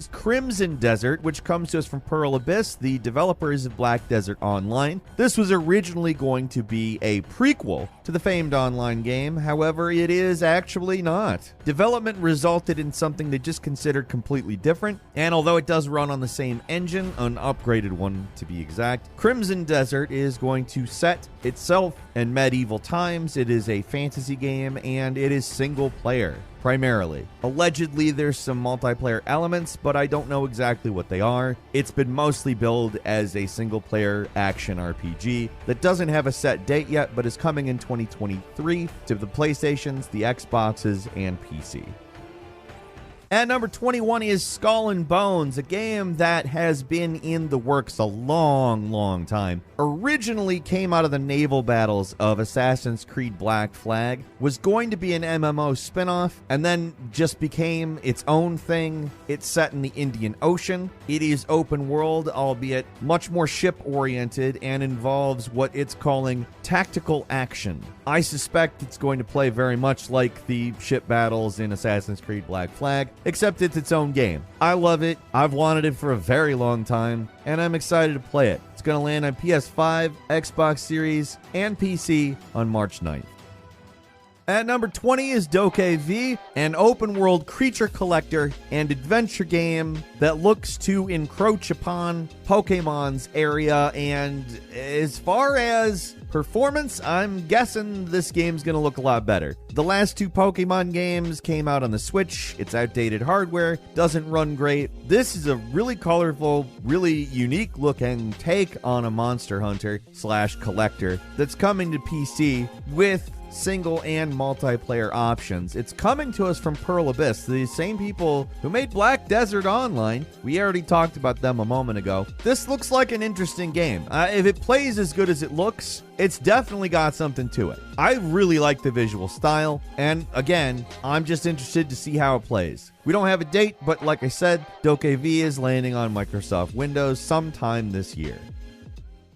is Crimson Desert, which comes to us from Pearl Abyss, the developers of Black Desert Online. This was originally going to be a prequel to the famed online game, however, it is actually not. Development resulted in something they just considered completely different, and although it does run on the same engine, an upgraded one to be exact, Crimson Desert is going to set itself in medieval times. It is a fantasy game, and it is single player. Primarily. Allegedly, there's some multiplayer elements, but I don't know exactly what they are. It's been mostly billed as a single-player action RPG that doesn't have a set date yet, but is coming in 2023 to the PlayStations, the Xboxes, and PC. At number 21 is Skull and Bones, a game that has been in the works a long time. Originally came out of the naval battles of Assassin's Creed Black Flag, was going to be an MMO spin-off, and then just became its own thing. It's set in the Indian Ocean. It is open world, albeit much more ship-oriented, and involves what it's calling tactical action. I suspect it's going to play very much like the ship battles in Assassin's Creed Black Flag, except it's its own game. I love it. I've wanted it for a very long time, and I'm excited to play it. It's going to land on PS5, Xbox Series, and PC on March 9th. At number 20 is DokeV, an open-world creature collector and adventure game that looks to encroach upon Pokemon's area, and as far as performance, I'm guessing this game's going to look a lot better. The last two Pokemon games came out on the Switch. It's outdated hardware, doesn't run great. This is a really colorful, really unique looking take on a Monster Hunter / collector that's coming to PC with single and multiplayer options. It's coming to us from Pearl Abyss, the same people who made Black Desert Online. We already talked about them a moment ago. This looks like an interesting game. If it plays as good as it looks, it's definitely got something to it. I really like the visual style, and again, I'm just interested to see how it plays. We don't have a date, but like I said, DokeV is landing on Microsoft Windows sometime this year.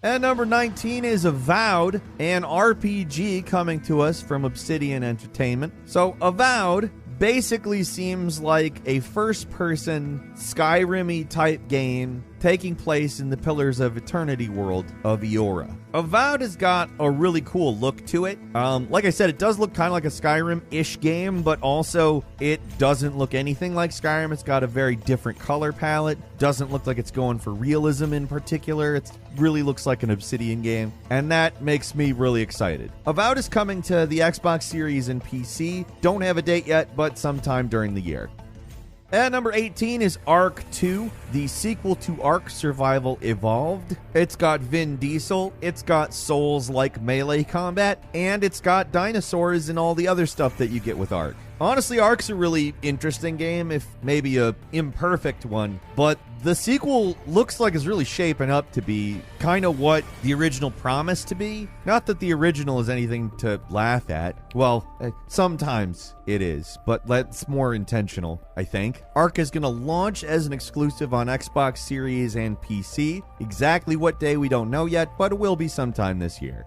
At number 19 is Avowed, an RPG coming to us from Obsidian Entertainment. So Avowed basically seems like a first-person Skyrim-y type game taking place in the Pillars of Eternity world of Eora. Avowed has got a really cool look to it. Like I said, it does look kind of like a Skyrim-ish game, but also it doesn't look anything like Skyrim. It's got a very different color palette. Doesn't look like it's going for realism in particular. It really looks like an Obsidian game, and that makes me really excited. Avowed is coming to the Xbox Series and PC. Don't have a date yet, but sometime during the year. At number 18 is Ark 2, the sequel to Ark Survival Evolved. It's got Vin Diesel, it's got Souls-like melee combat, and it's got dinosaurs and all the other stuff that you get with Ark. Honestly, Ark's a really interesting game, if maybe a imperfect one, but the sequel looks like it's really shaping up to be kind of what the original promised to be. Not that the original is anything to laugh at. Well, sometimes it is, but that's more intentional, I think. Ark is going to launch as an exclusive on Xbox Series and PC. Exactly what day we don't know yet, but it will be sometime this year.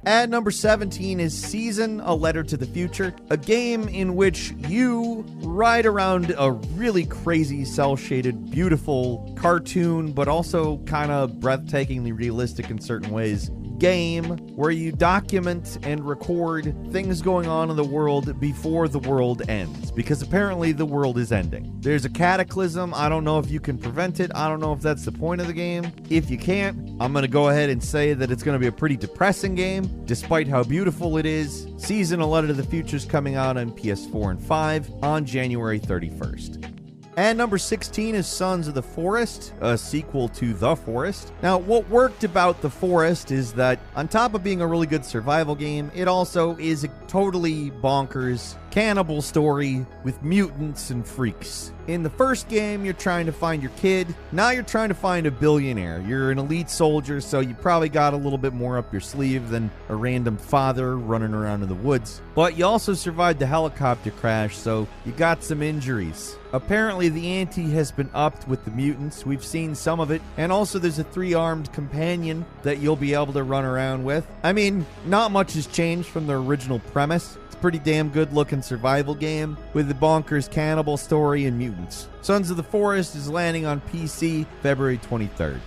At number 17 is Season, A Letter to the Future, a game in which you ride around a really crazy, cel-shaded, beautiful cartoon, but also kind of breathtakingly realistic in certain ways, game where you document and record things going on in the world before the world ends, because apparently the world is ending. There's a cataclysm. I don't know if you can prevent it. I don't know if that's the point of the game. If you can't, I'm going to go ahead and say that it's going to be a pretty depressing game, despite how beautiful it is. Season, A Letter to the Future is coming out on PS4 and 5 on January 31st. And number 16 is Sons of the Forest, a sequel to The Forest. Now, what worked about The Forest is that on top of being a really good survival game, it also is a totally bonkers cannibal story with mutants and freaks. In the first game, you're trying to find your kid. Now you're trying to find a billionaire. You're an elite soldier, so you probably got a little bit more up your sleeve than a random father running around in the woods. But you also survived the helicopter crash, so you got some injuries. Apparently, the ante has been upped with the mutants. We've seen some of it. And also, there's a 3-armed companion that you'll be able to run around with. I mean, not much has changed from the original premise. It's pretty damn good looking survival game with a bonkers cannibal story and mutants. Sons of the Forest is landing on PC February 23rd.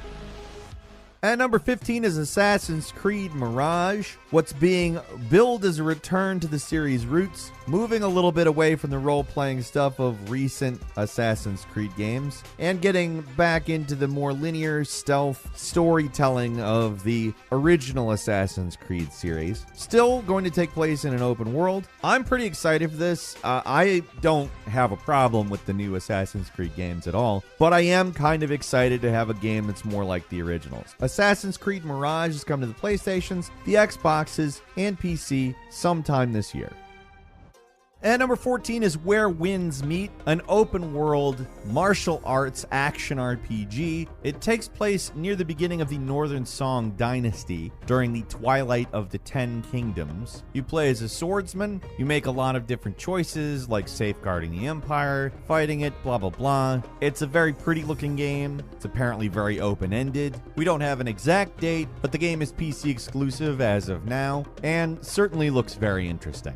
At number 15 is Assassin's Creed Mirage. What's being billed as a return to the series' roots, moving a little bit away from the role-playing stuff of recent Assassin's Creed games, and getting back into the more linear stealth storytelling of the original Assassin's Creed series. Still going to take place in an open world. I'm pretty excited for this. I don't have a problem with the new Assassin's Creed games at all, but I am kind of excited to have a game that's more like the originals. Assassin's Creed Mirage is coming to the PlayStations, the Xboxes, and PC sometime this year. And number 14 is Where Winds Meet, an open-world martial arts action RPG. It takes place near the beginning of the Northern Song Dynasty during the twilight of the Ten Kingdoms. You play as a swordsman. You make a lot of different choices, like safeguarding the Empire, fighting it, blah, blah, blah. It's a very pretty-looking game. It's apparently very open-ended. We don't have an exact date, but the game is PC exclusive as of now, and certainly looks very interesting.